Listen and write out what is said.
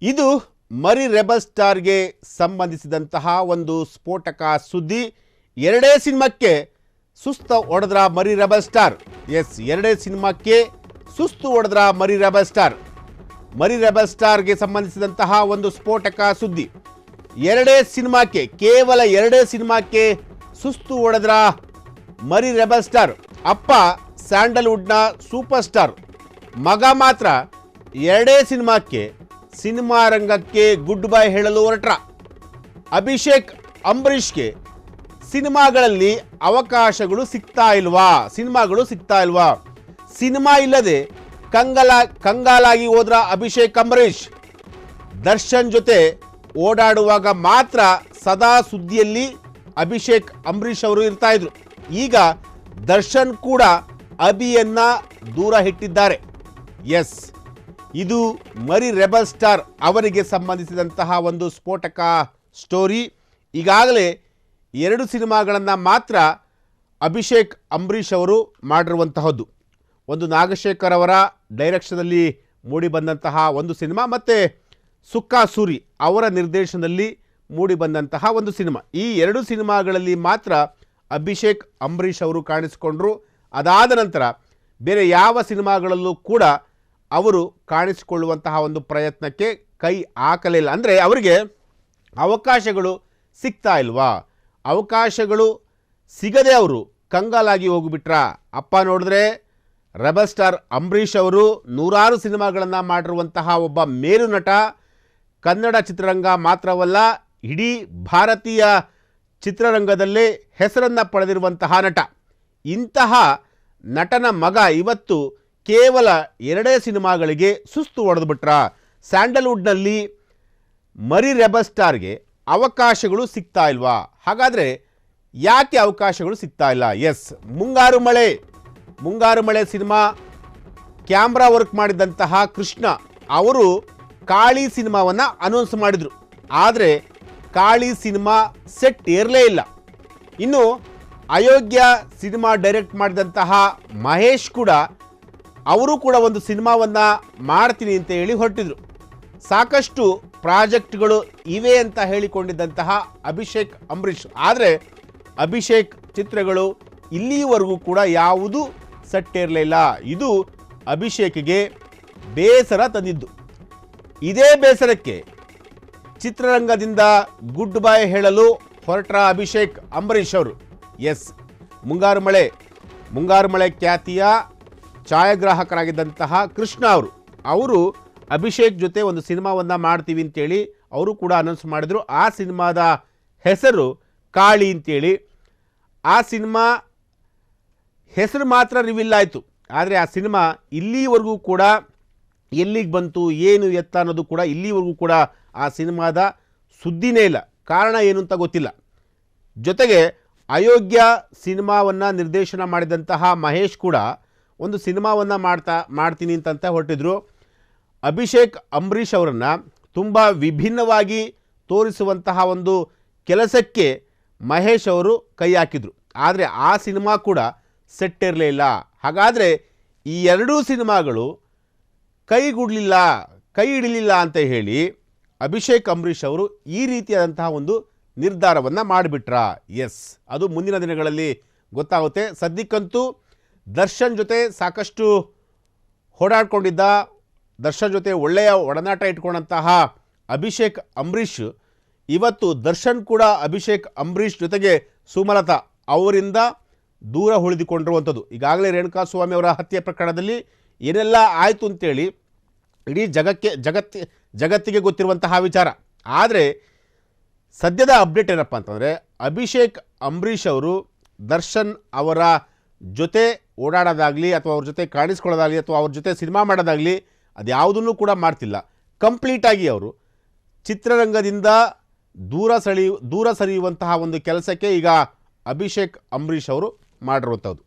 ಇದು ಮರಿ ರೆಬಲ್ ಸ್ಟಾರ್ಗೆ ಸಂಬಂಧಿಸಿದಂತಹ ಒಂದು ಸ್ಫೋಟಕ ಸುದ್ದಿ. ಎರಡೇ ಸಿನಿಮಾಕ್ಕೆ ಸುಸ್ತು ಹೊಡೆದ್ರ ಮರಿ ರೆಬಲ್ ಸ್ಟಾರ್. ಎಸ್, ಎರಡೇ ಸಿನಿಮಾಕ್ಕೆ ಸುಸ್ತು ಹೊಡೆದ್ರ ಮರಿ ರೆಬಲ್ ಸ್ಟಾರ್. ಮರಿ ರೆಬಲ್ ಸ್ಟಾರ್ಗೆ ಸಂಬಂಧಿಸಿದಂತಹ ಒಂದು ಸ್ಫೋಟಕ ಸುದ್ದಿ. ಎರಡೇ ಸಿನಿಮಾಕ್ಕೆ, ಕೇವಲ ಎರಡೇ ಸಿನಿಮಾಕ್ಕೆ ಸುಸ್ತು ಹೊಡೆದ್ರ ಮರಿ ರೆಬಲ್ ಸ್ಟಾರ್. ಅಪ್ಪ ಸ್ಯಾಂಡಲ್ವುಡ್ನ ಸೂಪರ್ ಸ್ಟಾರ್, ಮಗ ಮಾತ್ರ ಎರಡೇ ಸಿನಿಮಾಕ್ಕೆ ಸಿನಿಮಾ ರಂಗಕ್ಕೆ ಗುಡ್ ಬೈ ಹೇಳಲು ಹೊರಟ್ರ. ಅಭಿಷೇಕ್ ಅಂಬರೀಷ್ಗೆ ಸಿನಿಮಾಗಳಲ್ಲಿ ಅವಕಾಶಗಳು ಸಿಗ್ತಾ ಇಲ್ವಾ? ಸಿನಿಮಾ ಇಲ್ಲದೆ ಕಂಗಾಲಾಗಿ ಹೋದ್ರ ಅಭಿಷೇಕ್ ಅಂಬರೀಷ್. ದರ್ಶನ್ ಜೊತೆ ಓಡಾಡುವಾಗ ಮಾತ್ರ ಸದಾ ಸುದ್ದಿಯಲ್ಲಿ ಅಭಿಷೇಕ್ ಅಂಬರೀಷ್ ಅವರು ಇರ್ತಾ ಇದ್ರು. ಈಗ ದರ್ಶನ್ ಕೂಡ ಅಭಿಯನ್ನ ದೂರ ಇಟ್ಟಿದ್ದಾರೆ. ಎಸ್, ಇದು ಮರಿ ರೆಬಲ್ ಸ್ಟಾರ್ ಅವರಿಗೆ ಸಂಬಂಧಿಸಿದಂತಹ ಒಂದು ಸ್ಫೋಟಕ ಸ್ಟೋರಿ. ಈಗಾಗಲೇ 2 ಸಿನಿಮಾಗಳನ್ನು ಮಾತ್ರ ಅಭಿಷೇಕ್ ಅಂಬರೀಷ್ ಅವರು ಮಾಡಿರುವಂತಹದ್ದು. ಒಂದು ನಾಗಶೇಖರ್ ಅವರ ಡೈರೆಕ್ಷನಲ್ಲಿ ಮೂಡಿ ಬಂದಂತಹ ಒಂದು ಸಿನಿಮಾ, ಮತ್ತು ಸುಕ್ಕಾ ಸೂರಿ ಅವರ ನಿರ್ದೇಶನದಲ್ಲಿ ಮೂಡಿ ಬಂದಂತಹ ಒಂದು ಸಿನಿಮಾ. ಈ 2 ಸಿನಿಮಾಗಳಲ್ಲಿ ಮಾತ್ರ ಅಭಿಷೇಕ್ ಅಂಬರೀಷ್ ಅವರು ಕಾಣಿಸಿಕೊಂಡ್ರು. ಅದಾದ ನಂತರ ಬೇರೆ ಯಾವ ಸಿನಿಮಾಗಳಲ್ಲೂ ಕೂಡ ಅವರು ಕಾಣಿಸಿಕೊಳ್ಳುವಂತಹ ಒಂದು ಪ್ರಯತ್ನಕ್ಕೆ ಕೈ ಹಾಕಲಿಲ್ಲ. ಅಂದರೆ ಅವರಿಗೆ ಅವಕಾಶಗಳು ಸಿಗ್ತಾ ಇಲ್ವಾ? ಅವಕಾಶಗಳು ಸಿಗದೆ ಅವರು ಕಂಗಾಲಾಗಿ ಹೋಗಿಬಿಟ್ರ. ಅಪ್ಪ ನೋಡಿದ್ರೆ ರೆಬಲ್ ಸ್ಟಾರ್ ಅಂಬರೀಷ್ ಅವರು ನೂರಾರು ಸಿನಿಮಾಗಳನ್ನು ಮಾಡಿರುವಂತಹ ಒಬ್ಬ ಮೇರು ನಟ. ಕನ್ನಡ ಚಿತ್ರರಂಗ ಮಾತ್ರವಲ್ಲ, ಇಡೀ ಭಾರತೀಯ ಚಿತ್ರರಂಗದಲ್ಲೇ ಹೆಸರನ್ನು ಪಡೆದಿರುವಂತಹ ನಟ. ಇಂತಹ ನಟನ ಮಗ ಇವತ್ತು ಕೇವಲ 2 ಸಿನಿಮಾಗಳಿಗೆ ಸುಸ್ತು ಹೊಡೆದುಬಿಟ್ರ. ಸ್ಯಾಂಡಲ್ವುಡ್ನಲ್ಲಿ ಮರಿ ರೆಬಲ್ ಸ್ಟಾರ್ಗೆ ಅವಕಾಶಗಳು ಸಿಗ್ತಾ ಇಲ್ವಾ? ಹಾಗಾದರೆ ಯಾಕೆ ಅವಕಾಶಗಳು ಸಿಗ್ತಾ ಇಲ್ಲ? ಎಸ್, ಮುಂಗಾರು ಮಳೆ ಸಿನಿಮಾ ಕ್ಯಾಮ್ರಾ ವರ್ಕ್ ಮಾಡಿದಂತಹ ಕೃಷ್ಣ ಅವರು ಕಾಳಿ ಸಿನಿಮಾವನ್ನು ಅನೌನ್ಸ್ ಮಾಡಿದರು. ಆದರೆ ಕಾಳಿ ಸಿನಿಮಾ ಸೆಟ್ ಏರಲೇ ಇಲ್ಲ. ಇನ್ನು ಅಯೋಗ್ಯ ಸಿನಿಮಾ ಡೈರೆಕ್ಟ್ ಮಾಡಿದಂತಹ ಮಹೇಶ್ ಕೂಡ ಅವರು ಕೂಡ ಒಂದು ಸಿನಿಮಾವನ್ನು ಮಾಡ್ತೀನಿ ಅಂತ ಹೇಳಿ ಹೊರಟಿದ್ರು. ಸಾಕಷ್ಟು ಪ್ರಾಜೆಕ್ಟ್ಗಳು ಇವೆ ಅಂತ ಹೇಳಿಕೊಂಡಿದ್ದಂತಹ ಅಭಿಷೇಕ್ ಅಂಬರೀಷ್. ಆದರೆ ಅಭಿಷೇಕ್ ಚಿತ್ರಗಳು ಇಲ್ಲಿವರೆಗೂ ಕೂಡ ಯಾವುದೂ ಸೆಟ್ಟೇರಲಿಲ್ಲ. ಇದು ಅಭಿಷೇಕ್ಗೆ ಬೇಸರ ತಂದಿದ್ದು. ಇದೇ ಬೇಸರಕ್ಕೆ ಚಿತ್ರರಂಗದಿಂದ ಗುಡ್ ಬೈ ಹೇಳಲು ಹೊರಟ್ರ ಅಭಿಷೇಕ್ ಅಂಬರೀಷ್ ಅವರು. ಎಸ್, ಮುಂಗಾರು ಮಳೆ ಖ್ಯಾತಿಯ ಛಾಯಾಗ್ರಾಹಕರಾಗಿದ್ದಂತಹ ಕೃಷ್ಣ ಅವರು ಅಭಿಷೇಕ್ ಜೊತೆ ಒಂದು ಸಿನಿಮಾವನ್ನು ಮಾಡ್ತೀವಿ ಅಂತೇಳಿ ಅವರು ಕೂಡ ಅನೌನ್ಸ್ ಮಾಡಿದರು. ಆ ಸಿನಿಮಾದ ಹೆಸರು ಕಾಳಿ ಅಂತೇಳಿ. ಆ ಸಿನಿಮಾ ಹೆಸರು ಮಾತ್ರ ರಿವೀಲ್ ಆಯಿತು. ಆದರೆ ಆ ಸಿನಿಮಾ ಇಲ್ಲಿವರೆಗೂ ಕೂಡ ಎಲ್ಲಿಗೆ ಬಂತು, ಏನು ಎತ್ತ ಅನ್ನೋದು ಕೂಡ ಇಲ್ಲಿವರೆಗೂ ಕೂಡ ಆ ಸಿನಿಮಾದ ಸುದ್ದಿನೇ ಇಲ್ಲ. ಕಾರಣ ಏನು ಅಂತ ಗೊತ್ತಿಲ್ಲ. ಜೊತೆಗೆ ಅಯೋಗ್ಯ ಸಿನಿಮಾವನ್ನು ನಿರ್ದೇಶನ ಮಾಡಿದಂತಹ ಮಹೇಶ್ ಕೂಡ ಒಂದು ಸಿನಿಮಾವನ್ನು ಮಾಡ್ತೀನಿ ಅಂತ ಹೊರಟಿದ್ರು. ಅಭಿಷೇಕ್ ಅಂಬರೀಷ್ ಅವರನ್ನು ತುಂಬ ವಿಭಿನ್ನವಾಗಿ ತೋರಿಸುವಂತಹ ಒಂದು ಕೆಲಸಕ್ಕೆ ಮಹೇಶ್ ಅವರು ಕೈ ಹಾಕಿದರು. ಆದರೆ ಆ ಸಿನಿಮಾ ಕೂಡ ಸೆಟ್ ಇರಲಿಲ್ಲ. ಹಾಗಾದರೆ ಈ 2 ಸಿನಿಮಾಗಳು ಕೈ ಹಿಡಿಲಿಲ್ಲ ಅಂತ ಹೇಳಿ ಅಭಿಷೇಕ್ ಅಂಬರೀಷ್ ಅವರು ಈ ರೀತಿಯಾದಂತಹ ಒಂದು ನಿರ್ಧಾರವನ್ನು ಮಾಡಿಬಿಟ್ರ. ಎಸ್, ಅದು ಮುಂದಿನ ದಿನಗಳಲ್ಲಿ ಗೊತ್ತಾಗುತ್ತೆ. ಸದ್ಯಕ್ಕಂತೂ ದರ್ಶನ್ ಜೊತೆ ಸಾಕಷ್ಟು ಓಡಾಡ್ಕೊಂಡಿದ್ದ, ದರ್ಶನ್ ಜೊತೆ ಒಳ್ಳೆಯ ಒಡನಾಟ ಇಟ್ಕೊಂಡಂತಹ ಅಭಿಷೇಕ್ ಅಂಬರೀಷ್ ಇವತ್ತು ದರ್ಶನ್ ಕೂಡ ಅಭಿಷೇಕ್ ಅಂಬರೀಷ್ ಜೊತೆಗೆ ಸುಮಲತಾ ಅವರಿಂದ ದೂರ ಉಳಿದುಕೊಂಡಿರುವಂಥದ್ದು. ಈಗಾಗಲೇ ರೇಣುಕಾಸ್ವಾಮಿ ಅವರ ಹತ್ಯೆ ಪ್ರಕರಣದಲ್ಲಿ ಏನೆಲ್ಲ ಆಯಿತು ಅಂತೇಳಿ ಇಡೀ ಜಗತ್ತಿಗೆ ಗೊತ್ತಿರುವಂತಹ ವಿಚಾರ. ಆದರೆ ಸದ್ಯದ ಅಪ್ಡೇಟ್ ಏನಪ್ಪ ಅಂತಂದರೆ, ಅಭಿಷೇಕ್ ಅಂಬರೀಷ್ ಅವರು ದರ್ಶನ್ ಅವರ ಜೊತೆ ಓಡಾಡೋದಾಗಲಿ ಅಥವಾ ಅವ್ರ ಜೊತೆ ಕಾಣಿಸ್ಕೊಳ್ಳೋದಾಗಲಿ ಅಥವಾ ಅವ್ರ ಜೊತೆ ಸಿನಿಮಾ ಮಾಡೋದಾಗಲಿ ಅದ್ಯಾವುದನ್ನು ಕೂಡ ಮಾಡ್ತಿಲ್ಲ. ಕಂಪ್ಲೀಟಾಗಿ ಅವರು ಚಿತ್ರರಂಗದಿಂದ ದೂರ ಸರಿಯುವಂತಹ ಒಂದು ಕೆಲಸಕ್ಕೆ ಈಗ ಅಭಿಷೇಕ್ ಅಂಬರೀಷ್ ಅವರು ಮಾಡಿರುವಂಥದ್ದು.